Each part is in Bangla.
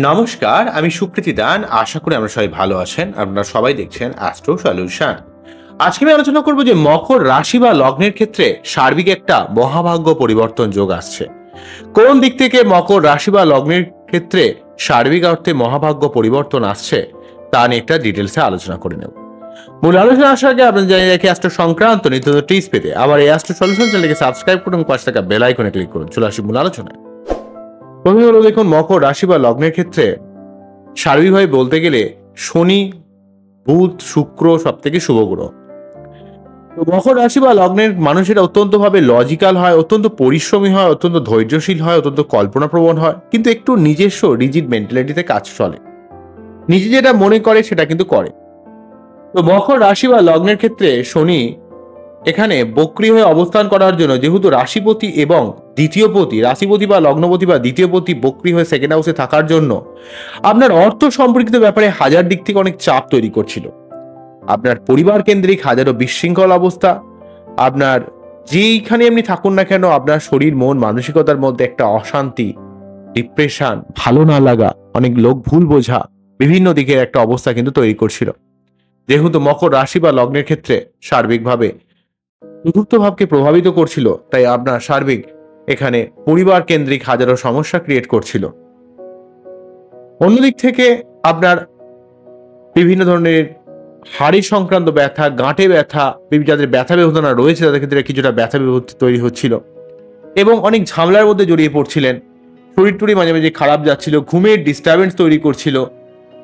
নমস্কার, আমি সুকৃতি দান। আশা করি আমরা সবাই ভালো আছেন। আপনারা সবাই দেখছেন অ্যাস্ট্রো সলিউশন। আজকে আমি আলোচনা করব যে মকর রাশি বা লগ্নের ক্ষেত্রে সার্বিক একটা মহাভাগ্য পরিবর্তন যোগ আসছে। কোন দিক থেকে মকর রাশি বা লগ্নের ক্ষেত্রে সার্বিক অর্থে মহাভাগ্য পরিবর্তন আসছে তা নিয়ে একটা ডিটেলসে আলোচনা করে নেব। মূল আলোচনা আসার আগে আপনারা জানিয়ে রাখি অ্যাস্ট্রো সংক্রান্ত নিত্য টিপস পেতে আবার এই অ্যাস্ট্রো সলিউশন চ্যানেলকে সাবস্ক্রাইব করুন, পাশে থাকা বেল আইকনে ক্লিক করুন। চলে আসি মূল আলোচনায়। প্রথমে হলো দেখুন, মকর রাশি বা লগ্নের ক্ষেত্রে সার্বিকভাবে বলতে গেলে শনি, বুধ, শুক্র সব থেকে শুভ গ্রহ। তো মকর রাশি বা লগ্নের মানুষেরা অত্যন্ত ভাবে লজিক্যাল হয়, অত্যন্ত পরিশ্রমী হয়, অত্যন্ত ধৈর্যশীল হয়, অত্যন্ত কল্পনাপ্রবণ হয়, কিন্তু একটু নিজস্ব রিজিড মেন্টালিটিতে কাজ চলে। নিজে যেটা মনে করে সেটা কিন্তু করে। তো মকর রাশি বা লগ্নের ক্ষেত্রে শনি এখানে বক্রী হয়ে অবস্থান করার জন্য, যেহেতু রাশিপতি এবং দ্বিতীয়পতি, রাশিপতি বা লগ্নপতি বা দ্বিতীয়পতি বক্রী হয়ে সেকেন্ড হাউসে থাকার জন্য আপনার অর্থ সম্পর্কিত ব্যাপারে হাজার দিক থেকে অনেক চাপ তৈরি করছিল। আপনার পরিবার কেন্দ্রিক হাজারো বিশৃঙ্খল অবস্থা, আপনার যেইখানে এমনি থাকুন না কেন আপনার শরীর মন মানসিকতার মধ্যে একটা অশান্তি, ডিপ্রেশন, ভালো না লাগা, অনেক লোক ভুল বোঝা, বিভিন্ন দিকের একটা অবস্থা কিন্তু তৈরি করছিল। যেহেতু মকর রাশি বা লগ্নের ক্ষেত্রে সার্বিকভাবে চতুর্থ ভাবকে প্রভাবিত করছিল, তাই আপনার সার্বিক এখানে পরিবার কেন্দ্রিক হাজারো সমস্যা ক্রিয়েট করছিল। অন্যদিক থেকে আপনার বিভিন্ন ধরনের হাড়ি সংক্রান্ত ব্যথা, গাঁটে ব্যথা, যাদের ব্যথা বেদনা রয়েছে তাদের ক্ষেত্রে কিছুটা ব্যথা বিভক্তি তৈরি হচ্ছিল এবং অনেক ঝামেলার মধ্যে জড়িয়ে পড়ছিলেন। শরীর টরি মাঝে মাঝে খারাপ যাচ্ছিল, ঘুমের ডিস্টারবেন্স তৈরি করছিল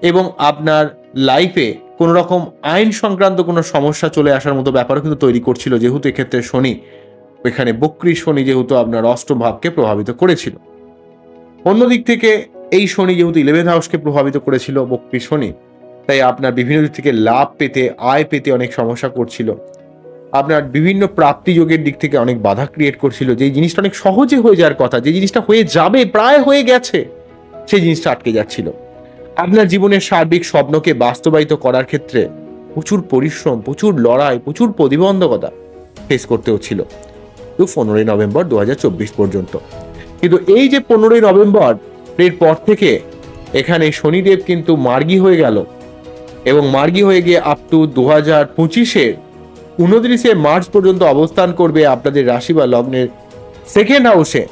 এবং আপনার লাইফে কোন রকম আইন সংক্রান্ত কোনো সমস্যা চলে আসার মতো ব্যাপারও কিন্তু তৈরি করছিল, যেহেতু এক্ষেত্রে শনি এখানে বক্রী শনি যেহেতু আপনার অষ্টম ভাবকে প্রভাবিত করেছিল। অন্যদিক থেকে এই শনি যেহেতু 11th হাউসকে প্রভাবিত করেছিল বক্রী শনি, তাই আপনার বিভিন্ন দিক থেকে লাভ পেতে, আয় পেতে অনেক সমস্যা করছিল। আপনার বিভিন্ন প্রাপ্তি যোগের দিক থেকে অনেক বাধা ক্রিয়েট করছিল। যেই জিনিসটা অনেক সহজে হয়ে যাওয়ার কথা, যে জিনিসটা হয়ে যাবে, প্রায় হয়ে গেছে, সেই জিনিসটা আটকে যাচ্ছিল। আপনার জীবনের সার্বিক স্বপ্নকে বাস্তবায়িত করার ক্ষেত্রে প্রচুর পরিশ্রম, প্রচুর লড়াই, প্রচুর প্রতিবন্ধকতা ফেস করতে হচ্ছিল 15ই নভেম্বর 2024 পর্যন্ত। কিন্তু এই যে 15ই নভেম্বর এর পর থেকে এখানে শনিদেব কিন্তু মার্গী হয়ে গেল এবং মার্গী হয়ে গিয়ে আপ টু 2025-এর 29শে মার্চ পর্যন্ত অবস্থান করবে আপনাদের রাশি বা লগ্নের সেকেন্ড হাউসে।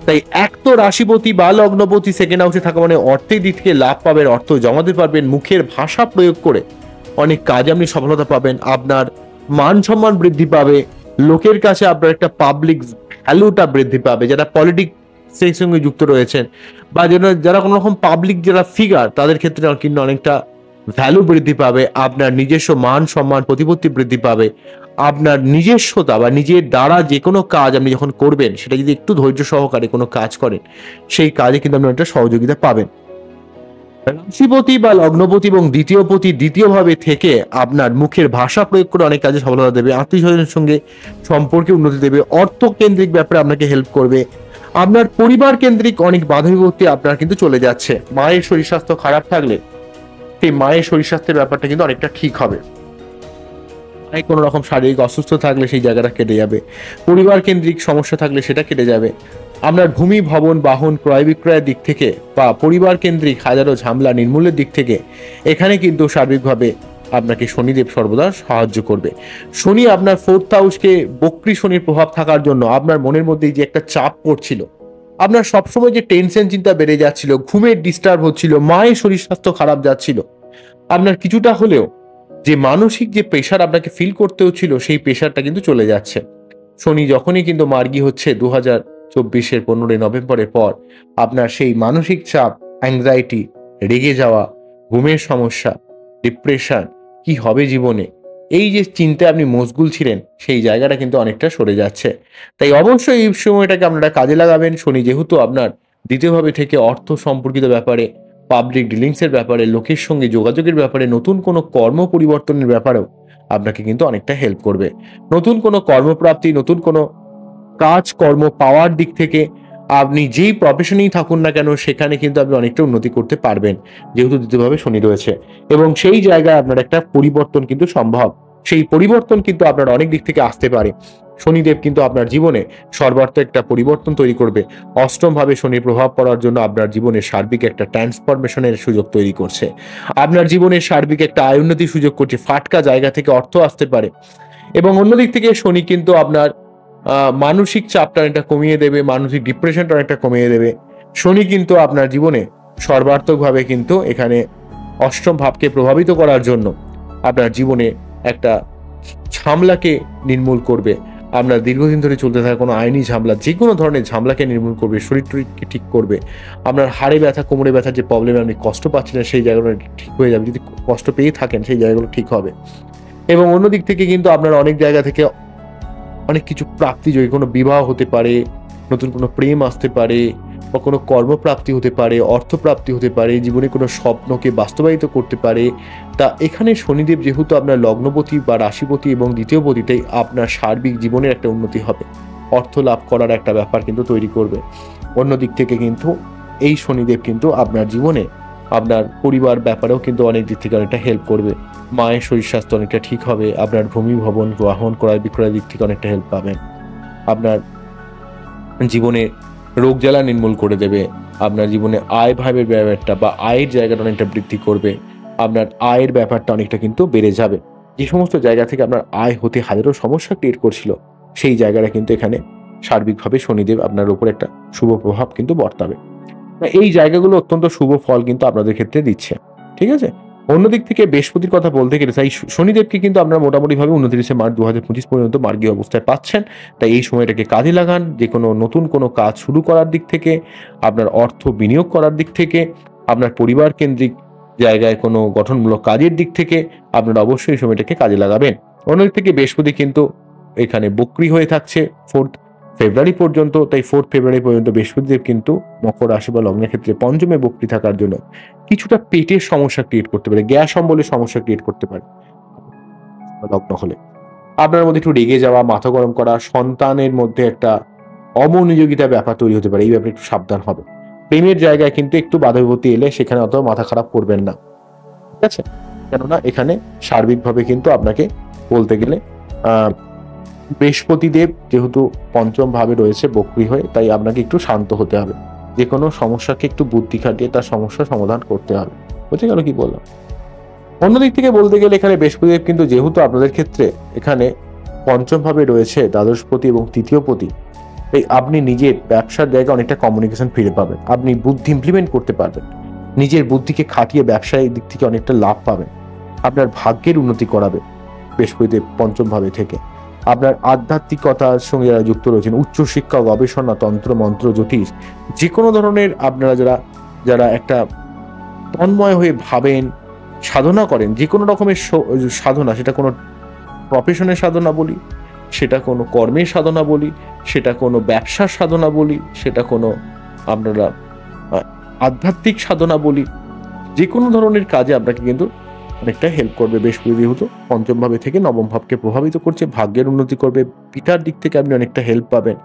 তাই এক তো রাশিপতি বা লগ্নপতি সেকেন্ড হাউসে থাকা মানে অর্থের দিক থেকে লাভ পাবেন, অর্থ জমাতে পারবেন, মুখের ভাষা প্রয়োগ করে অনেক কাজে আপনি সফলতা পাবেন, আপনার মান সম্মান বৃদ্ধি পাবে, লোকের কাছে আপনার একটা পাবলিক ভ্যালুটা বৃদ্ধি পাবে। যারা পলিটিক্সের সঙ্গে যুক্ত রয়েছেন বা যারা কোনো রকম পাবলিক যারা ফিগার, তাদের ক্ষেত্রে কিন্তু অনেকটা ভ্যালু বৃদ্ধি পাবে, আপনার নিজস্ব মান সম্মান প্রতিপত্তি বৃদ্ধি পাবে। আপনার নিজস্বতা বা নিজের দ্বারা যে কোনো কাজ আপনি যখন করবেন, সেটা যদি একটু ধৈর্য সহকারে কোনো কাজ করেন, সেই কাজে কিন্তু আপনি একটা সহযোগিতা পাবেন। রাশিপতি বা লগ্নপতি এবং দ্বিতীয়পতি দ্বিতীয়ভাবে থেকে আপনার মুখের ভাষা প্রয়োগ করে অনেক কাজে সফলতা দেবে, আত্মীয় স্বজনের সঙ্গে সম্পর্কে উন্নতি দেবে, অর্থ কেন্দ্রিক ব্যাপারে আপনাকে হেল্প করবে। আপনার পরিবার কেন্দ্রিক অনেক বাধা বিপত্তি আপনার কিন্তু চলে যাচ্ছে। মায়ের শরীর স্বাস্থ্য খারাপ থাকলে সেই মায়ের শরীর স্বাস্থ্যের ব্যাপারটা কিন্তু অনেকটা ঠিক হবে। কোনো রকম শারীরিক অসুস্থ থাকলে সেই জায়গাটা কেটে যাবে, পরিবার কেন্দ্রিক সমস্যা থাকলে সেটা কেটে যাবে। আপনার ভূমি, ভবন, বাহন ক্রয় বিক্রয়ের দিক থেকে বা পরিবার কেন্দ্রিক হাজারো ঝামেলা নির্মূলের দিক থেকে এখানে কিন্তু সার্বিকভাবে আপনাকে শনিদেব সর্বদা সাহায্য করবে। শনি আপনার 4th হাউসকে বক্রী শনির প্রভাব থাকার জন্য আপনার মনের মধ্যে যে একটা চাপ পড়ছিল, আপনার সবসময় যে টেনশন চিন্তা বেড়ে যাচ্ছিল, ঘুমের ডিস্টার্ব হচ্ছিল, মায়ের শরীর স্বাস্থ্য খারাপ যাচ্ছিল, আপনার কিছুটা হলেও যে মানসিক যে প্রেশার আপনাকে ফিল করতে হচ্ছিল, সেই প্রেশারটা কিন্তু চলে যাচ্ছে। শনি যখনই কিন্তু মার্গী হচ্ছে 2024-এর 15ই নভেম্বরের পর, আপনার সেই মানসিক চাপ, অ্যাংজাইটি, রেগে যাওয়া, ঘুমের সমস্যা, ডিপ্রেশন, কি হবে জীবনে, এই যে চিন্তায় আপনি মশগুল ছিলেন, সেই জায়গাটা কিন্তু অনেকটা সরে যাচ্ছে। তাই অবশ্যই এই সময়টাকে আপনারা কাজে লাগাবেন। শনি যেহেতু আপনার দ্বিতীয়ভাবে থেকে অর্থ সম্পর্কিত ব্যাপারে, পাবলিক ডিলিংসের ব্যাপারে, লোকের সঙ্গে যোগাযোগের ব্যাপারে, নতুন কোনো কর্ম পরিবর্তনের ব্যাপারেও আপনাকে কিন্তু অনেকটা হেল্প করবে। নতুন কোনো কর্মপ্রাপ্তি, নতুন কোনো কাজ কর্ম পাওয়ার দিক থেকে আপনি যেই প্রফেশনেই থাকুন না কেন, সেখানে কিন্তু আপনি অনেকটা উন্নতি করতে পারবেন, যেহেতু দ্বিতীয়ভাবে শনি রয়েছে। এবং সেই জায়গায় আপনার একটা পরিবর্তন কিন্তু সম্ভব, সেই পরিবর্তন কিন্তু আপনার অনেক দিক থেকে আসতে পারে। শনিদেব কিন্তু আপনার জীবনে সর্বার্থে একটা পরিবর্তন তৈরি করবে। অষ্টম ভাবে শনির প্রভাব পড়ার জন্য আপনার জীবনে সার্বিক একটা ট্রান্সফরমেশনের সুযোগ তৈরি করছে। আপনার জীবনে সার্বিক একটা আয় উন্নতির সুযোগ করছে। ফাটকা জায়গা থেকে অর্থ আসতে পারে। এবং অন্যদিক থেকে শনি কিন্তু আপনার মানসিক চাপটা অনেকটা কমিয়ে দেবে, মানসিক ডিপ্রেশনটা অনেকটা কমিয়ে দেবে। শনি কিন্তু আপনার জীবনে সর্বার্থকভাবে কিন্তু এখানে অষ্টম ভাবকে প্রভাবিত করার জন্য আপনার জীবনে একটা ঝামেলাকে নির্মূল করবে। আপনার দীর্ঘদিন ধরে চলতে থাকা কোনো আইনি ঝামেলা, যে কোনো ধরনের ঝামেলাকে নির্মূল করবে, শরীরকে ঠিক করবে। আপনার হাড়ে ব্যথা, কোমরে ব্যথার যে প্রবলেমে আপনি কষ্ট পাচ্ছিলেন সেই জায়গাগুলো ঠিক হয়ে যাবে। যদি কষ্ট পেয়ে থাকেন সেই জায়গাগুলো ঠিক হবে। এবং অন্যদিক থেকে কিন্তু আপনার অনেক জায়গা থেকে অনেক কিছু প্রাপ্তিযোগী, কোনো বিবাহ হতে পারে, নতুন কোনো প্রেম আসতে পারে, বা কোনো কর্মপ্রাপ্তি হতে পারে, অর্থপ্রাপ্তি হতে পারে, জীবনে কোনো স্বপ্নকে বাস্তবায়িত করতে পারে। তা এখানে শনিদেব যেহেতু আপনার লগ্নপতি বা রাশিপতি এবং দ্বিতীয়পতি, তাই আপনার সার্বিক জীবনের একটা উন্নতি হবে, অর্থ লাভ করার একটা ব্যাপার কিন্তু তৈরি করবে। অন্যদিক থেকে কিন্তু এই শনিদেব কিন্তু আপনার জীবনে আপনার পরিবার ব্যাপারেও কিন্তু অনেক দিক থেকে অনেকটা হেল্প করবে। মায়ের শরীর স্বাস্থ্য অনেকটা ঠিক হবে। আপনার ভূমি ভবন গ্রহণ ক্রয় বিক্রয়ের দিক থেকে অনেকটা হেল্প পাবেন। আপনার জীবনে রোগ জ্বালা নির্মূল করে দেবে। আপনার জীবনে আয় ভাবের ব্যাপারটা বা আয়ের জায়গাটা অনেকটা বৃদ্ধি করবে। আপনার আয়ের ব্যাপারটা অনেকটা কিন্তু বেড়ে যাবে। যে সমস্ত জায়গা থেকে আপনার আয় হতে হাজারো সমস্যা ক্রিয়েট করছিল, সেই জায়গাটা কিন্তু এখানে সার্বিকভাবে শনিদেব আপনার উপর একটা শুভ প্রভাব কিন্তু বর্তাবে। এই জায়গাগুলো অত্যন্ত শুভ ফল কিন্তু আপনাদের ক্ষেত্রে দিচ্ছে। ঠিক আছে? অন্যদিক থেকে বৃহস্পতির কথা বলতে গেলে, তাই শনিদেবকে কিন্তু আপনারা মোটামুটিভাবে 29 মার্চ 2025 পর্যন্ত মার্গীয় অবস্থায় পাচ্ছেন। তাই এই সময়টাকে কাজে লাগান। যেকোনো নতুন কোনো কাজ শুরু করার দিক থেকে, আপনার অর্থ বিনিয়োগ করার দিক থেকে, আপনার পরিবার কেন্দ্রিক জায়গায় কোনো গঠনমূলক কাজের দিক থেকে আপনারা অবশ্যই এই সময়টাকে কাজে লাগাবেন। অন্যদিক থেকে বৃহস্পতি কিন্তু এখানে বক্রী হয়ে থাকছে 4 ফেব্রুয়ারি পর্যন্ত। তাই 4 ফেব্রুয়ারি পর্যন্ত বৃহস্পতিদেব কিন্তু মকর রাশি বা লগ্নের ক্ষেত্রে পঞ্চমে বক্রী থাকার জন্য কিছুটা পেটের সমস্যা ক্রিয়েট করতে পারে, গ্যাস অম্বলের সমস্যা ক্রিয়েট করতে পারে। লগ্ন হলে আপনার মধ্যে একটু রেগে যাওয়া, মাথা গরম করা, সন্তানের মধ্যে একটা অমনোযোগিতার ব্যাপার তৈরি হতে পারে। এই ব্যাপারে একটু সাবধান হবে। প্রেমের জায়গায় কিন্তু একটু বাধা বিপত্তি এলে সেখানে অত মাথা খারাপ করবেন না। ঠিক আছে? কেননা এখানে সার্বিকভাবে কিন্তু আপনাকে বলতে গেলে বৃহস্পতিদেব যেহেতু পঞ্চম ভাবে রয়েছে বক্রী হয়ে, তাই আপনাকে একটু শান্ত হতে হবে। যে কোনো সমস্যাকে একটু বুদ্ধি খাটিয়ে তার সমস্যার সমাধান করতে হবে। বুঝে গেল কি বললাম? অন্যদিক থেকে বলতে গেলে এখানে বৃহস্পতিদেব কিন্তু যেহেতু আপনাদের ক্ষেত্রে এখানে পঞ্চম ভাবে রয়েছে দ্বাদশপতি এবং তৃতীয়পতি, তাই আপনি নিজের ব্যবসার জায়গায় অনেকটা কমিউনিকেশন ফিরে পাবেন। আপনি বুদ্ধি ইমপ্লিমেন্ট করতে পারবেন। নিজের বুদ্ধিকে খাটিয়ে ব্যবসায়িক দিক থেকে অনেকটা লাভ পাবেন। আপনার ভাগ্যের উন্নতি করাবে বৃহস্পতিদেব পঞ্চম ভাবে থেকে। আপনার আধ্যাত্মিকতার সঙ্গে যারা যুক্ত রয়েছেন, উচ্চশিক্ষা, গবেষণা, তন্ত্র মন্ত্র, জ্যোতিষ, যে কোনো ধরনের আপনারা যারা একটা তন্ময় হয়ে ভাবেন, সাধনা করেন, যে কোনো রকমের সাধনা, সেটা কোনো প্রফেশনের সাধনা বলি, সেটা কোনো কর্মের সাধনা বলি, সেটা কোনো ব্যবসার সাধনা বলি, সেটা কোনো আপনারা আধ্যাত্মিক সাধনা বলি, যে কোনো ধরনের কাজে আপনাকে কিন্তু অনেকটা হেল্প করবে। বৃহস্পতি যেহেতু পঞ্চম ভাবে থেকে নবম ভাবকে প্রভাবিত করছে, ভাগ্যের উন্নতি করবে। পিতার দিক থেকে আপনি অনেকটা হেল্প পাবেন।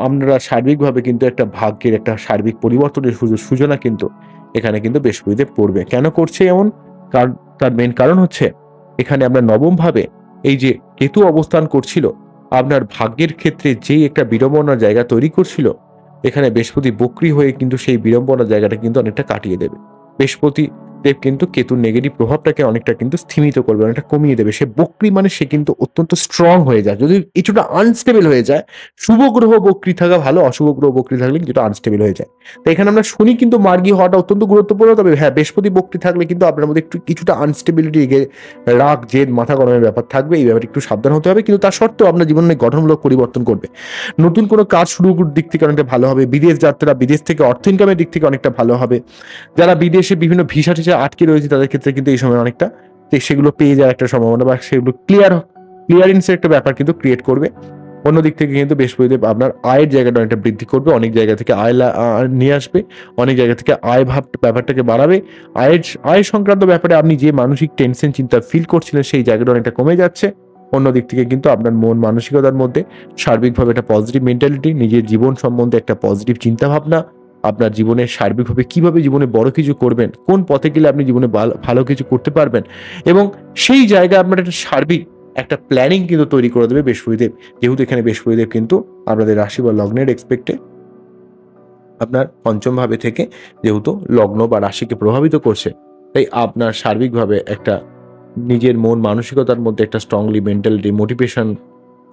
আপনারা সার্বিকভাবে কিন্তু একটা ভাগ্যের একটা সার্বিক পরিবর্তনের সূচনা কিন্তু এখানে কিন্তু বৃহস্পতিদেব করবে। কেন করছে এমন? তার মেন কারণ হচ্ছে এখানে আমরা নবম ভাবে এই যে কেতু অবস্থান করছিল, আপনার ভাগ্যের ক্ষেত্রে যেই একটা বিড়ম্বনার জায়গা তৈরি করছিল, এখানে বৃহস্পতি বক্রী হয়ে কিন্তু সেই বিড়ম্বনার জায়গাটা কিন্তু অনেকটা কাটিয়ে দেবে। বৃহস্পতি দেব কিন্তু কেতুর নেগেটিভ প্রভাবটাকে অনেকটা কিন্তু স্থিমিত করবে, অনেকটা কমিয়ে দেবে। সে বক্রী মানে সে কিন্তু অত্যন্ত স্ট্রং হয়ে যায়। যদি কিছুটা আনস্টেবল হয়ে যায়, শুভ গ্রহ বক্রী থাকা ভালো, অশুভ গ্রহ বক্রী থাকলে কিছুটা আনস্টেবল হয়ে যায়। তো এখানে আমরা শুনি কিন্তু মার্গী হওয়াটা অত্যন্ত গুরুত্বপূর্ণ। তবে হ্যাঁ, বৃহস্পতি বক্রী থাকলে কিন্তু আপনার মধ্যে একটু কিছুটা আনস্টেবিলিটি, রাগ, জেদ, মাথা গরমের ব্যাপার থাকবে। এই ব্যাপারে একটু সাবধান হতে হবে। কিন্তু তার সত্ত্বেও আপনার জীবনে গঠনমূলক পরিবর্তন করবে। নতুন কোনো কাজ শুরুর দিক থেকে অনেকটা ভালো হবে। বিদেশ যাত্রা, বিদেশ থেকে অর্থ ইনকামের দিক থেকে অনেকটা ভালো হবে। যারা বিদেশে বিভিন্ন ভিসা টিসা আটকে রয়েছে তাদের ক্ষেত্রে কিন্তু এই সময় অনেকটা সেগুলো পেয়ে যাওয়ার একটা সম্ভাবনা বা সেগুলো ক্লিয়ারেন্সের একটা ব্যাপার কিন্তু ক্রিয়েট করবে। অন্যদিক থেকে কিন্তু বৃহস্পতিদেব আপনার আয়ের জায়গাটা অনেকটা বৃদ্ধি করবে। অনেক জায়গা থেকে আয় নিয়ে আসবে, অনেক জায়গা থেকে আয় ব্যাপারটাকে বাড়াবে। আয় সংক্রান্ত ব্যাপারে আপনি যে মানসিক টেনশন চিন্তা ফিল করছিলেন সেই জায়গাটা অনেকটা কমে যাচ্ছে। অন্যদিক থেকে কিন্তু আপনার মন মানসিকতার মধ্যে সার্বিকভাবে একটা পজিটিভ মেন্টালিটি, নিজের জীবন সম্বন্ধে একটা পজিটিভ চিন্তা ভাবনা, আপনার জীবনে সার্বিকভাবে কিভাবে জীবনে বড় কিছু করবেন, কোন পথে গেলে আপনি জীবনে ভালো কিছু করতে পারবেন, এবং সেই জায়গায় আপনার একটা সার্বিক একটা প্ল্যানিং কিন্তু তৈরি করে দেবে বৃহস্পতিদেব। যেহেতু এখানে বৃহস্পতিদেব কিন্তু আপনাদের রাশি বা লগ্নের এক্সপেক্টে আপনার পঞ্চম ভাবে থেকে যেহেতু লগ্ন বা রাশিকে প্রভাবিত করছে, তাই আপনার সার্বিকভাবে একটা নিজের মন মানসিকতার মধ্যে একটা স্ট্রংলি মেন্টালিটি মোটিভেশন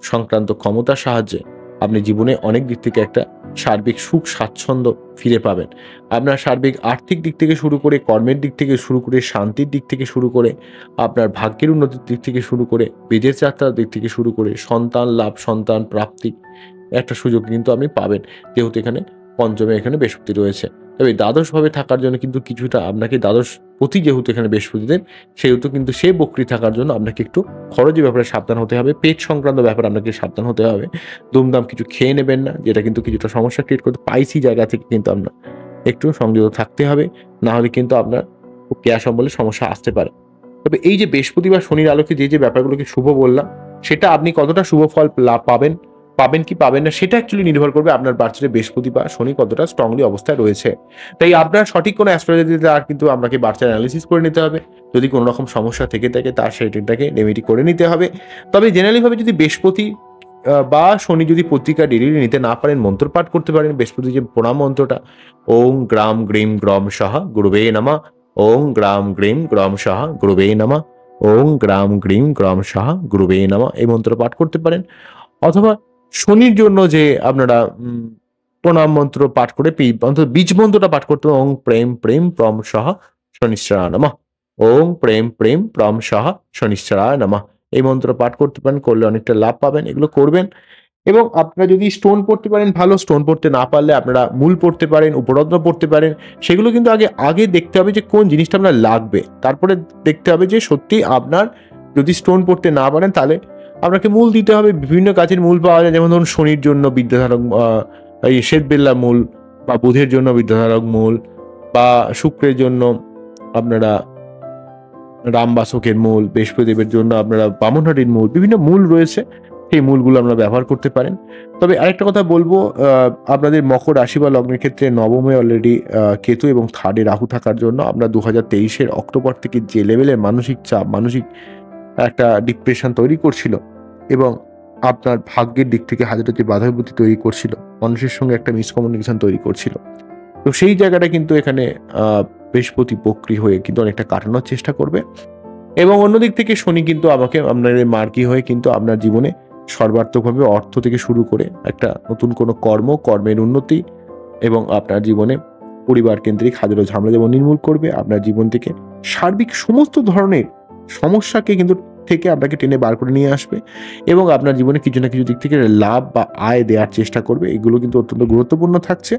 সংক্রান্ত ক্ষমতার সাহায্যে আপনি জীবনে অনেক দিক থেকে একটা সার্বিক সুখ স্বাচ্ছন্দ্য ফিরে পাবেন। আপনার সার্বিক আর্থিক দিক থেকে শুরু করে, কর্মের দিক থেকে শুরু করে, শান্তির দিক থেকে শুরু করে, আপনার ভাগ্যের উন্নতির দিক থেকে শুরু করে, বিদেশ যাত্রার দিক থেকে শুরু করে, সন্তান লাভ, সন্তান প্রাপ্তি একটা সুযোগ কিন্তু আপনি পাবেন। যেহেতু এখানে পঞ্চমে এখানে বৃহস্পতি রয়েছে। তবে দ্বাদশভাবে থাকার জন্য কিন্তু কিছুটা আপনাকে দ্বাদশপতি যেহেতু এখানে বৃহস্পতিদেব, সেহেতু কিন্তু সে বক্রী থাকার জন্য আপনাকে একটু খরচের ব্যাপারে সাবধান হতে হবে। পেট সংক্রান্ত ব্যাপারে আপনাকে সাবধান হতে হবে। দুমদাম কিছু খেয়ে নেবেন না, যেটা কিন্তু কিছুটা সমস্যা ক্রিয়েট করতে স্পাইসি জায়গা থেকে কিন্তু আপনার একটু সংযত থাকতে হবে। না হলে কিন্তু আপনার খুব ক্যাশ অম্বলের সমস্যা আসতে পারে। তবে এই যে বৃহস্পতি বা শনির আলোকে যে ব্যাপারগুলোকে শুভ বললাম, সেটা আপনি কতটা শুভ ফল লাভ পাবেন কি পাবেন না, সেটা অ্যাকচুয়ালি নির্ভর করবে আপনার বার্থডে বৃহস্পতি বা শনি কতটা স্ট্রংলি অবস্থায় রয়েছে। তাই আপনার সঠিক কোনো অ্যাস্ট্রোলজিতে আর কিন্তু আপনাকে বার্থ অ্যানালিসিস করে নিতে হবে। যদি কোনো রকম সমস্যা থেকে থাকে তার সেটাকে রেমেডি করে নিতে হবে। তবে জেনারেলি ভাবে যদি বৃহস্পতি বা শনি যদি পত্রিকা ডেলি নিতে না পারেন, মন্ত্র পাঠ করতে পারেন। বৃহস্পতি যে প্রণাম মন্ত্রটা, ওং গ্রাম গ্রীম গ্রম সহ গুরুবে নমঃ, ওং গ্রাম গ্রীম গ্রম সহ গুরুবে নমঃ, ওং গ্রাম গ্রীম গ্রম সহ গুরুবে নমঃ, এই মন্ত্র পাঠ করতে পারেন। অথবা শনির জন্য যে আপনারা প্রণাম মন্ত্র পাঠ করে অন্তত বীজ মন্ত্রটা পাঠ করতে, ওং প্রেম প্রেম প্রম সহ শনিশ্চরায় নমঃ, ওং প্রেম প্রেম প্রম সহ শনিশ্চরায় নমঃ, এই মন্ত্র পাঠ করতে পারেন। করলে অনেকটা লাভ পাবেন। এগুলো করবেন। এবং আপনারা যদি স্টোন পড়তে পারেন ভালো, স্টোন পড়তে না পারলে আপনারা মূল পড়তে পারেন, উপরত্ন পড়তে পারেন। সেগুলো কিন্তু আগে দেখতে হবে যে কোন জিনিসটা আপনার লাগবে। তারপরে দেখতে হবে যে সত্যি আপনার যদি স্টোন পড়তে না পারেন তাহলে আপনাকে মূল দিতে হবে। বিভিন্ন গাছের মূল পাওয়া যায়, যেমন ধরুন শনির জন্য বিদ্যাধারক শ্বেতবেল্লা মূল, বা বুধের জন্য বিদ্যাধারক মূল, বা শুক্রের জন্য আপনারা রামবাসকের মূল, বৃহস্পতিদেবের জন্য আপনারা বামনহাটির মূল, বিভিন্ন মূল রয়েছে। সেই মূলগুলো আপনারা ব্যবহার করতে পারেন। তবে আরেকটা কথা বলবো, আপনাদের মকর রাশি বা লগ্নের ক্ষেত্রে নবমে অলরেডি কেতু এবং থার্ডে রাহু থাকার জন্য আমরা 2023 অক্টোবর থেকে যে লেভেলের মানসিক চাপ, মানসিক একটা ডিপ্রেশন তৈরি করছিল এবং আপনার ভাগ্যের দিক থেকে হাজারটা যে বাধা বিপত্তি তৈরি করছিল, মানুষের সঙ্গে একটা মিসকমিউনিকেশন তৈরি করছিল, তো সেই জায়গাটা কিন্তু এখানে বৃহস্পতি বক্রী হয়ে কিন্তু অনেকটা কাটানোর চেষ্টা করবে। এবং অন্যদিক থেকে শনি কিন্তু আপনার মার্গী হয়ে কিন্তু আপনার জীবনে সর্বাত্মকভাবে অর্থ থেকে শুরু করে একটা নতুন কোনো কর্মের উন্নতি এবং আপনার জীবনে পরিবার কেন্দ্রিক হাজারো ঝামেলা যেমন নির্মূল করবে, আপনার জীবন থেকে সার্বিক সমস্ত ধরনের সমস্যাকে কিন্তু থেকে আপনাকে টেনে বার করে নিয়ে আসবে এবং আপনার জীবনে কিছু না কিছু দিক থেকে লাভ বা আয় দেওয়ার চেষ্টা করবে। এগুলো কিন্তু অত্যন্ত গুরুত্বপূর্ণ থাকছে।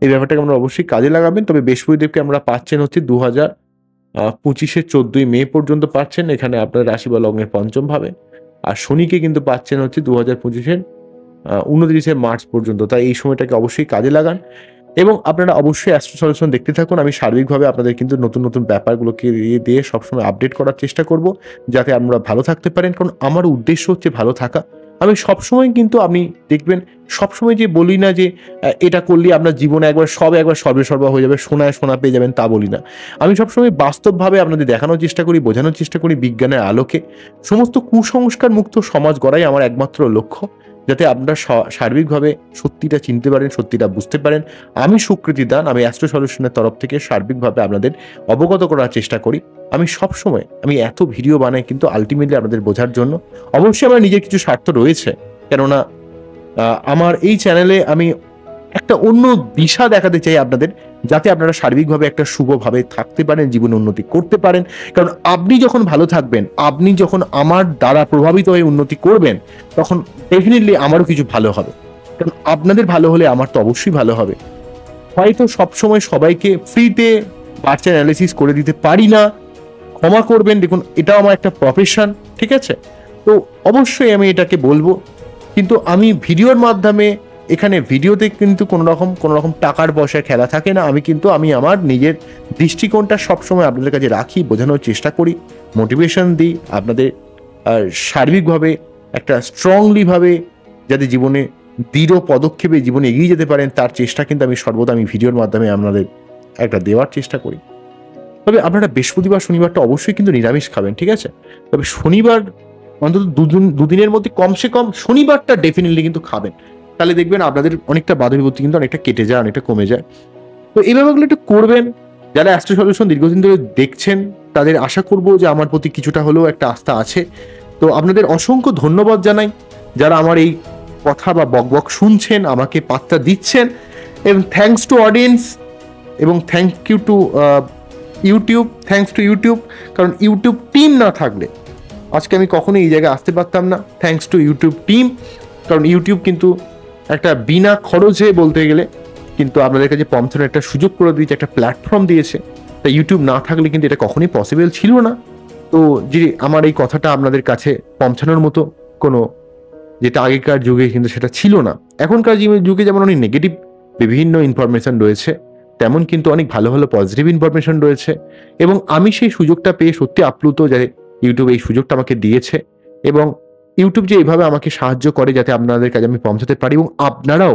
এই ব্যাপারটাকে আমরা অবশ্যই কাজে লাগাবেন। তবে বৃহস্পতিদেবকে আমরা পাচ্ছেন হচ্ছে 2025 14ই মে পর্যন্ত পাচ্ছেন এখানে আপনার রাশি বা লগ্নের পঞ্চম ভাবে। আর শনিকে কিন্তু পাচ্ছেন হচ্ছে 2025 29 মার্চ পর্যন্ত। তাই এই সময়টাকে অবশ্যই কাজে লাগান এবং আপনারা অবশ্যই অ্যাস্ট্রো সলিউশন দেখতে থাকুন। আমি সার্বিকভাবে আপনাদের কিন্তু নতুন নতুন ব্যাপারগুলোকে দিয়ে সবসময় আপডেট করার চেষ্টা করব, যাতে আপনারা ভালো থাকতে পারেন। কারণ আমার উদ্দেশ্য হচ্ছে ভালো থাকা। আমি সবসময় কিন্তু আপনি দেখবেন, সবসময় যে বলি না যে এটা করলে আপনার জীবনে একবার সর্বে হয়ে যাবে, সোনা পেয়ে যাবেন, তা বলি না। আমি সবসময় বাস্তবভাবে আপনাদের দেখানোর চেষ্টা করি, বোঝানোর চেষ্টা করি বিজ্ঞানের আলোকে। সমস্ত কুসংস্কার মুক্ত সমাজ গড়াই আমার একমাত্র লক্ষ্য, যাতে আপনারা সার্বিকভাবে সত্যিটা চিনতে পারেন, সত্যিটা বুঝতে পারেন। আমি সুকৃতি দান, আমি অ্যাস্ট্রো সলিউশনের তরফ থেকে সার্বিকভাবে আপনাদের অবগত করার চেষ্টা করি। আমি সবসময় এত ভিডিও বানাই কিন্তু আলটিমেটলি আপনাদের বোঝার জন্য। অবশ্যই আমার নিজের কিছু স্বার্থ রয়েছে, কেননা আমার এই চ্যানেলে আমি একটা অন্য দিশা দেখাতে চাই আপনাদের, যাতে আপনারা সার্বিকভাবে একটা শুভভাবে থাকতে পারেন, জীবনে উন্নতি করতে পারেন। কারণ আপনি যখন ভালো থাকবেন, আপনি যখন আমার দ্বারা প্রভাবিত হয়ে উন্নতি করবেন, তখন ডেফিনেটলি আমারও কিছু ভালো হবে। কারণ আপনাদের ভালো হলে আমার তো অবশ্যই ভালো হবে। হয়তো সবসময় সবাইকে ফ্রিতে বাচ্চা অ্যানালিসিস করে দিতে পারি না, ক্ষমা করবেন। দেখুন, এটাও আমার একটা প্রফেশন, ঠিক আছে? তো অবশ্যই আমি এটাকে বলবো, কিন্তু আমি ভিডিওর মাধ্যমে এখানে ভিডিওতে কিন্তু কোনো রকম টাকার পয়সার খেলা থাকে না। আমি আমার নিজের দৃষ্টিকোণটা সবসময় আপনাদের কাছে রাখি, বোঝানোর চেষ্টা করি, মোটিভেশন দিই আপনাদের সার্বিকভাবে একটা স্ট্রংলিভাবে যাতে জীবনে দৃঢ় পদক্ষেপে জীবনে এগিয়ে যেতে পারেন, তার চেষ্টা কিন্তু আমি সর্বদা ভিডিওর মাধ্যমে আপনাদের একটা দেওয়ার চেষ্টা করি। তবে আপনারা বৃহস্পতিবার শনিবারটা অবশ্যই কিন্তু নিরামিষ খাবেন, ঠিক আছে? তবে শনিবার অন্তত দুদিনের মধ্যে কমসে কম শনিবারটা ডেফিনেটলি কিন্তু খাবেন। তাহলে দেখবেন আপনাদের অনেকটা বাধা বিপত্তি কিন্তু অনেকটা কেটে যায়, অনেকটা কমে যায়। তো এই ব্যাপারগুলো একটু করবেন। যারা অ্যাস্ট্রো সলিউশন দীর্ঘদিন ধরে দেখছেন তাদের আশা করব যে আমার প্রতি কিছুটা হলেও একটা আস্থা আছে। তো আপনাদের অসংখ্য ধন্যবাদ জানাই যারা আমার এই কথা বা বকবক শুনছেন, আমাকে পাত্তা দিচ্ছেন, এবং থ্যাঙ্কস টু অডিয়েন্স, এবং thank you to YouTube, thanks to YouTube, কারণ ইউটিউব টিম না থাকলে আজকে আমি কখনোই এই জায়গায় আসতে পারতাম না। থ্যাঙ্কস টু ইউটিউব টিম, কারণ ইউটিউব কিন্তু একটা বিনা খরচে বলতে গেলে কিন্তু আপনাদের কাছে পমথনের একটা সুযোগ করে দিয়েছে, একটা প্ল্যাটফর্ম দিয়েছে। তাই ইউটিউব না থাকলে কিন্তু এটা কখনোই পসিবল ছিল না। তো যে আমার এই কথাটা আপনাদের কাছে পৌঁছানোর মতো কোনো, যেটা আগেকার যুগে কিন্তু সেটা ছিল না। এখনকার যুগে যেমন অনেক নেগেটিভ বিভিন্ন ইনফরমেশন রয়েছে, তেমন কিন্তু অনেক ভালো ভালো পজিটিভ ইনফরমেশন রয়েছে, এবং আমি সেই সুযোগটা পেয়ে সত্যি আপ্লুত যে ইউটিউব এই সুযোগটা আমাকে দিয়েছে, এবং ইউটিউব যে এইভাবে আমাকে সাহায্য করে যাতে আপনাদের কাছে আমি পৌঁছাতে পারি, এবং আপনারাও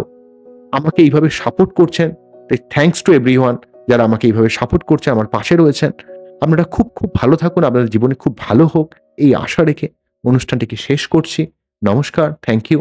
আমাকে এইভাবে সাপোর্ট করছেন। তাই থ্যাঙ্কস টু এভরিওয়ান যারা আমাকে এইভাবে সাপোর্ট করছে, আমার পাশে রয়েছেন। আপনারা খুব খুব ভালো থাকুন, আপনাদের জীবনে খুব ভালো হোক এই আশা রেখে অনুষ্ঠানটিকে শেষ করছি। নমস্কার, থ্যাংক ইউ।